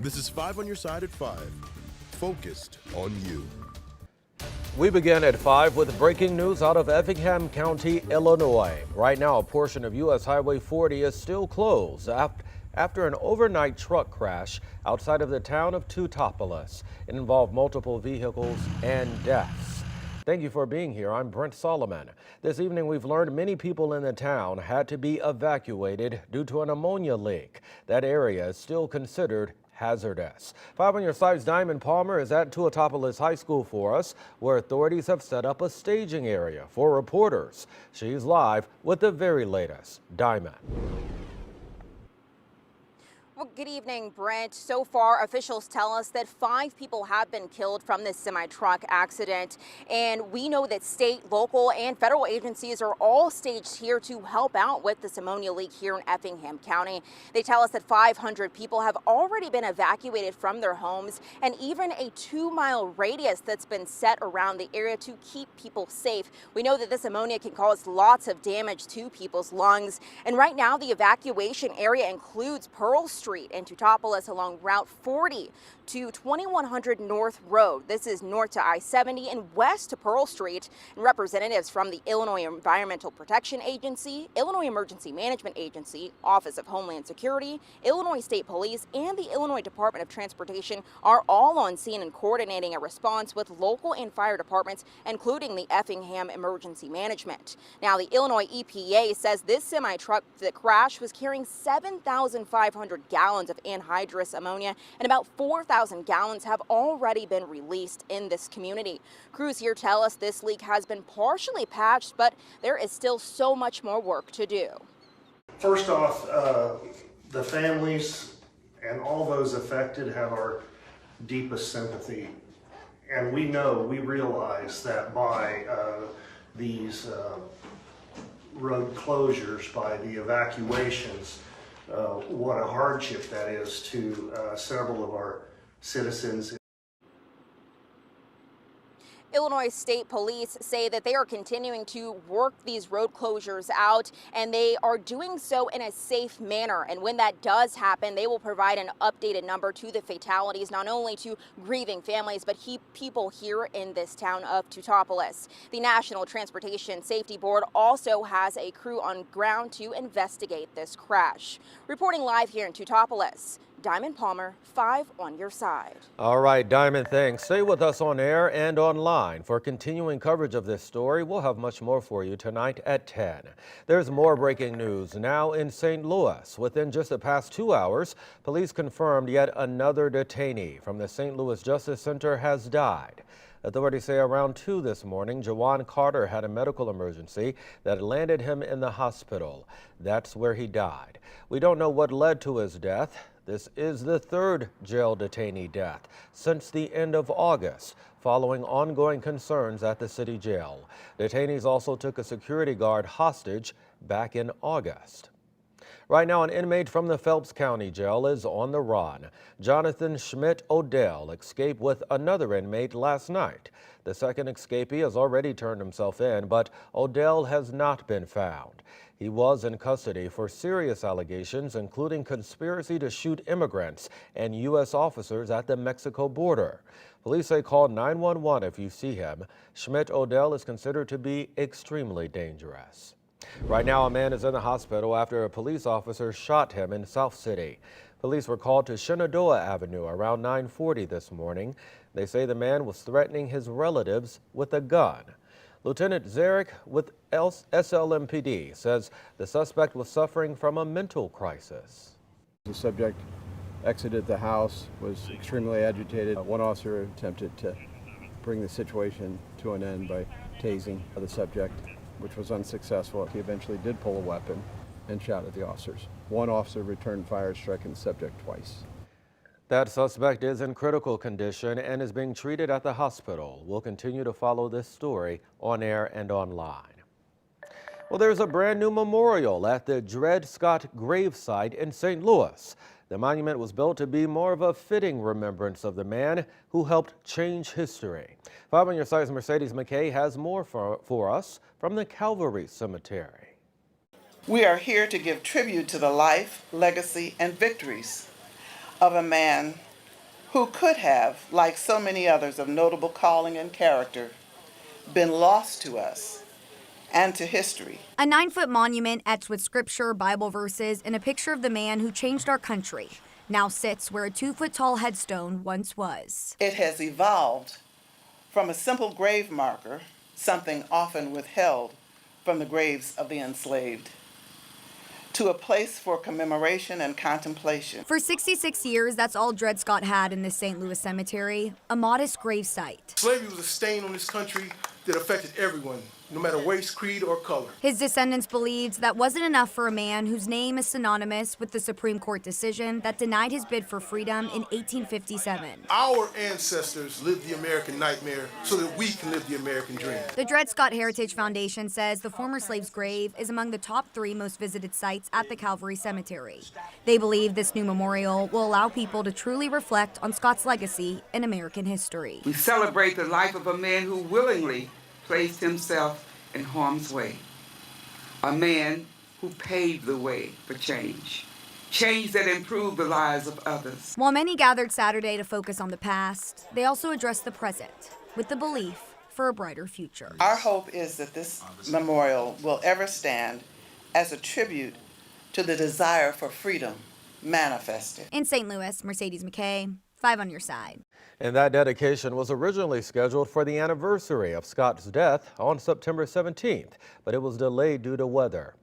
This is 5 on your side at 5. Focused on you. We begin at 5 with breaking news out of Effingham County, Illinois. Right now, a portion of U.S. Highway 40 is still closed after an overnight truck crash outside of the town of Teutopolis. It involved multiple vehicles and deaths. Thank you for being here. I'm Brent Solomon. This evening, we've learned many people in the town had to be evacuated due to an ammonia leak. That area is still considered hazardous. 5 on your side's Diamond Palmer is at Teutopolis High School for us, where authorities have set up a staging area for reporters. She's live with the very latest. Diamond. Well, good evening, Brent. So far, officials tell us that 5 people have been killed from this semi-truck accident. And we know that state, local, and federal agencies are all staged here to help out with this ammonia leak here in Effingham County. They tell us that 500 people have already been evacuated from their homes, and even a 2-mile radius that's been set around the area to keep people safe. We know that this ammonia can cause lots of damage to people's lungs. And right now, the evacuation area includes Pearl Street and Teutopolis along Route 40 to 2100 North Road. This is north to I-70 and west to Pearl Street. And representatives from the Illinois Environmental Protection Agency, Illinois Emergency Management Agency, Office of Homeland Security, Illinois State Police, and the Illinois Department of Transportation are all on scene and coordinating a response with local and fire departments, including the Effingham Emergency Management. Now, the Illinois EPA says this semi-truck that crashed was carrying 7,500 gallons of anhydrous ammonia, and about 4,000 gallons have already been released in this community. Crews here tell us this leak has been partially patched, but there is still so much more work to do. First off, the families and all those affected have our deepest sympathy. And we realize that by these road closures, by the evacuations, what a hardship that is to several of our citizens. Illinois State Police say that they are continuing to work these road closures out, and they are doing so in a safe manner. And when that does happen, they will provide an updated number to the fatalities, not only to grieving families, but people here in this town of Teutopolis. The National Transportation Safety Board also has a crew on ground to investigate this crash. Reporting live here in Teutopolis, Diamond Palmer, 5 on your side. All right, Diamond, thanks. Stay with us on air and online for continuing coverage of this story. We'll have much more for you tonight at 10. There's more breaking news now in St. Louis. Within just the past 2 hours, police confirmed yet another detainee from the St. Louis Justice Center has died. Authorities say around 2 this morning, Jawan Carter had a medical emergency that landed him in the hospital. That's where he died. We don't know what led to his death. This is the 3rd jail detainee death since the end of August, following ongoing concerns at the city jail. Detainees also took a security guard hostage back in August. Right now, an inmate from the Phelps County Jail is on the run. Jonathan Schmidt Odell escaped with another inmate last night. The second escapee has already turned himself in, but Odell has not been found. He was in custody for serious allegations, including conspiracy to shoot immigrants and U.S. officers at the Mexico border. Police say call 911 if you see him. Schmidt Odell is considered to be extremely dangerous. Right now, a man is in the hospital after a police officer shot him in South City. Police were called to Shenandoah Avenue around 9:40 this morning. They say the man was threatening his relatives with a gun. Lieutenant Zarek with SLMPD says the suspect was suffering from a mental crisis. The subject exited the house, was extremely agitated. One officer attempted to bring the situation to an end by tasing the subject, which was unsuccessful. He eventually did pull a weapon and shot at the officers. One officer returned fire, striking the subject twice. That suspect is in critical condition and is being treated at the hospital. We'll continue to follow this story on air and online. Well, there's a brand new memorial at the Dred Scott gravesite in St. Louis. The monument was built to be more of a fitting remembrance of the man who helped change history. 5 on your side's Mercedes McKay has more for us from the Calvary Cemetery. We are here to give tribute to the life, legacy, and victories of a man who could have, like so many others of notable calling and character, been lost to us and to history. A 9-foot monument etched with scripture, Bible verses, and a picture of the man who changed our country now sits where a 2-foot-tall headstone once was. It has evolved from a simple grave marker, something often withheld from the graves of the enslaved, to a place for commemoration and contemplation. For 66 years, that's all Dred Scott had in this St. Louis cemetery, a modest gravesite. Slavery was a stain on this country that affected everyone, no matter race, creed, or color. His descendants believed that wasn't enough for a man whose name is synonymous with the Supreme Court decision that denied his bid for freedom in 1857. Our ancestors lived the American nightmare so that we can live the American dream. The Dred Scott Heritage Foundation says the former slave's grave is among the top 3 most visited sites at the Calvary Cemetery. They believe this new memorial will allow people to truly reflect on Scott's legacy in American history. We celebrate the life of a man who willingly placed himself in harm's way. A man who paved the way for change. Change that improved the lives of others. While many gathered Saturday to focus on the past, they also addressed the present with the belief for a brighter future. Our hope is that this memorial will ever stand as a tribute to the desire for freedom manifested. In St. Louis, Mercedes McKay, 5 on your side. And that dedication was originally scheduled for the anniversary of Scott's death on September 17th, but it was delayed due to weather.